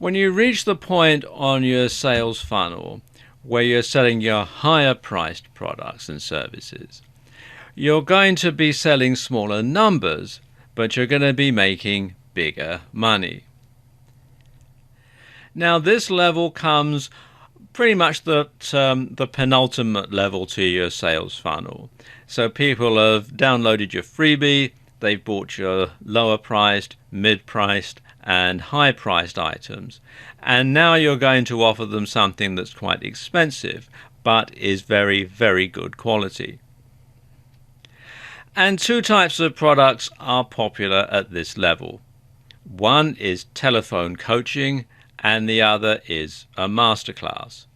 When you reach the point on your sales funnel where you're selling your higher priced products and services, you're going to be selling smaller numbers, but you're going to be making bigger money. Now, this level comes pretty much the penultimate level to your sales funnel. So people have downloaded your freebie, they've bought your lower priced, mid-priced and high-priced items, and now you're going to offer them something that's quite expensive but is very, very good quality. And two types of products are popular at this level. One is telephone coaching and the other is a masterclass.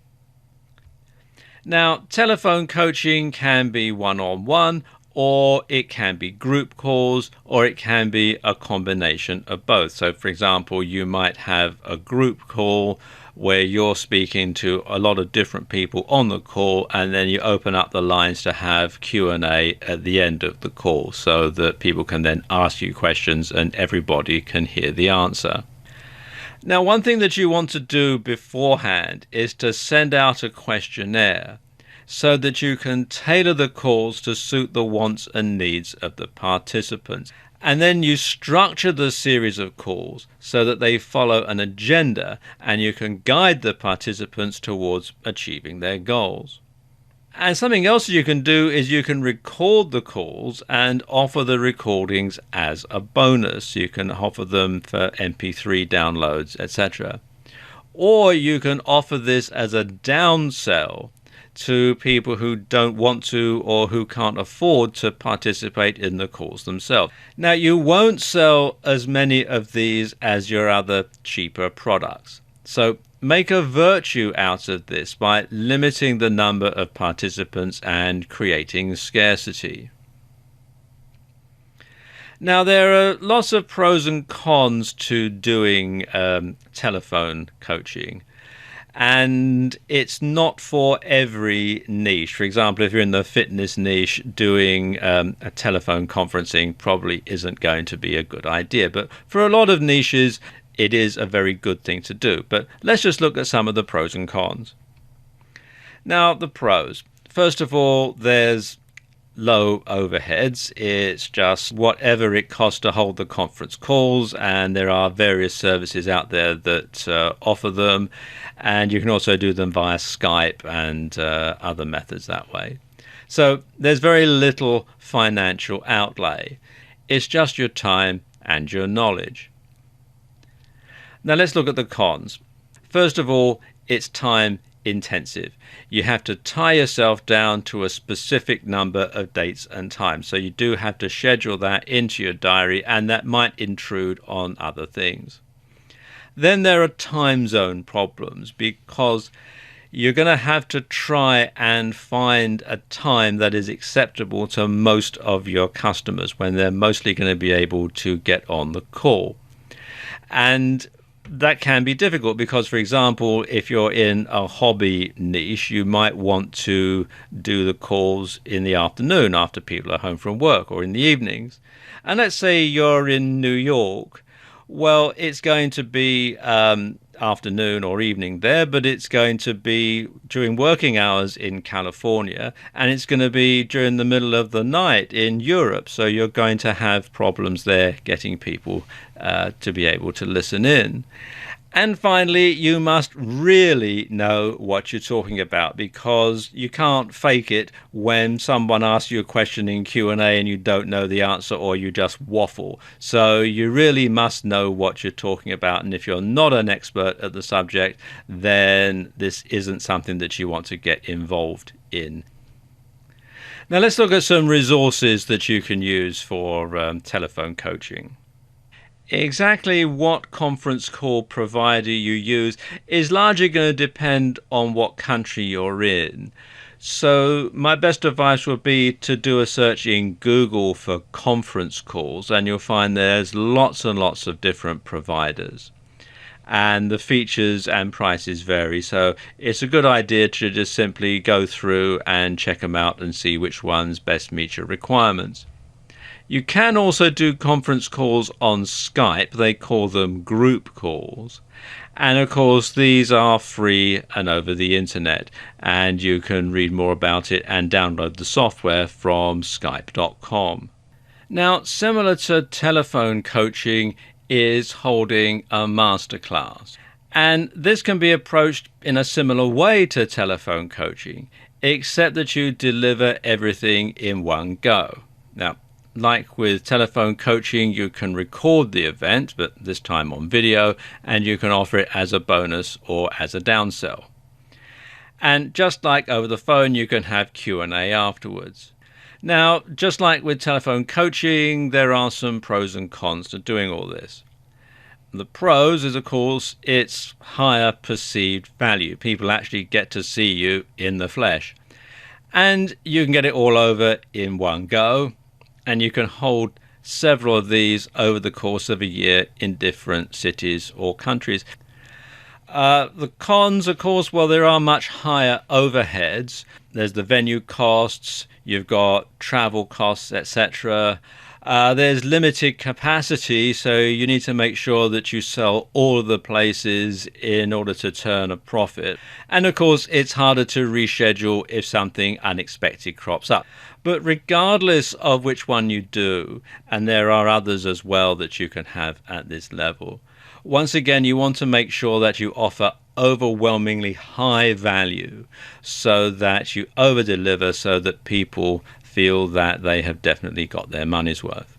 Now, telephone coaching can be one-on-one, or it can be group calls, or it can be a combination of both. So, for example, you might have a group call where you're speaking to a lot of different people on the call, and then you open up the lines to have Q&A at the end of the call so that people can then ask you questions and everybody can hear the answer. Now, one thing that you want to do beforehand is to send out a questionnaire so that you can tailor the calls to suit the wants and needs of the participants. And then you structure the series of calls so that they follow an agenda and you can guide the participants towards achieving their goals. And something else you can do is you can record the calls and offer the recordings as a bonus. You can offer them for MP3 downloads, etc. Or you can offer this as a downsell to people who don't want to or who can't afford to participate in the calls themselves. Now, you won't sell as many of these as your other cheaper products. So make a virtue out of this by limiting the number of participants and creating scarcity. Now, there are lots of pros and cons to doing telephone coaching. And it's not for every niche. For example, if you're in the fitness niche, doing a telephone conferencing probably isn't going to be a good idea. But for a lot of niches, it is a very good thing to do. But let's just look at some of the pros and cons. Now, the pros. First of all, there's low overheads. It's just whatever it costs to hold the conference calls, and there are various services out there that offer them, and you can also do them via Skype and other methods that way. So there's very little financial outlay. It's just your time and your knowledge. Now let's look at the cons. First of all, it's time intensive. You have to tie yourself down to a specific number of dates and times. So you do have to schedule that into your diary, and that might intrude on other things. Then there are time zone problems because you're going to have to try and find a time that is acceptable to most of your customers when they're mostly going to be able to get on the call. And that can be difficult because, for example, if you're in a hobby niche, you might want to do the calls in the afternoon after people are home from work, or in the evenings. And let's say you're in New York. Well, it's going to be afternoon or evening there, but it's going to be during working hours in California, and it's going to be during the middle of the night in Europe. So you're going to have problems there getting people to be able to listen in. And finally, you must really know what you're talking about, because you can't fake it when someone asks you a question in Q&A and you don't know the answer, or you just waffle. So you really must know what you're talking about. And if you're not an expert at the subject, then this isn't something that you want to get involved in. Now let's look at some resources that you can use for telephone coaching. Exactly what conference call provider you use is largely going to depend on what country you're in. So my best advice would be to do a search in Google for conference calls, and you'll find there's lots and lots of different providers. And the features and prices vary, so it's a good idea to just simply go through and check them out and see which ones best meet your requirements. You can also do conference calls on Skype. They call them group calls. And of course, these are free and over the internet. And you can read more about it and download the software from skype.com. Now, similar to telephone coaching is holding a masterclass. And this can be approached in a similar way to telephone coaching, except that you deliver everything in one go. Now, like with telephone coaching, you can record the event, but this time on video, and you can offer it as a bonus or as a downsell. And just like over the phone, you can have Q&A afterwards. Now, just like with telephone coaching, there are some pros and cons to doing all this. The pros is, of course, it's higher perceived value. People actually get to see you in the flesh. And you can get it all over in one go. And you can hold several of these over the course of a year in different cities or countries. The cons, of course, well, there are much higher overheads. There's the venue costs, you've got travel costs, etc. There's limited capacity, so you need to make sure that you sell all of the places in order to turn a profit. And of course, it's harder to reschedule if something unexpected crops up. But regardless of which one you do, and there are others as well that you can have at this level, once again, you want to make sure that you offer overwhelmingly high value so that you over-deliver so that people feel that they have definitely got their money's worth.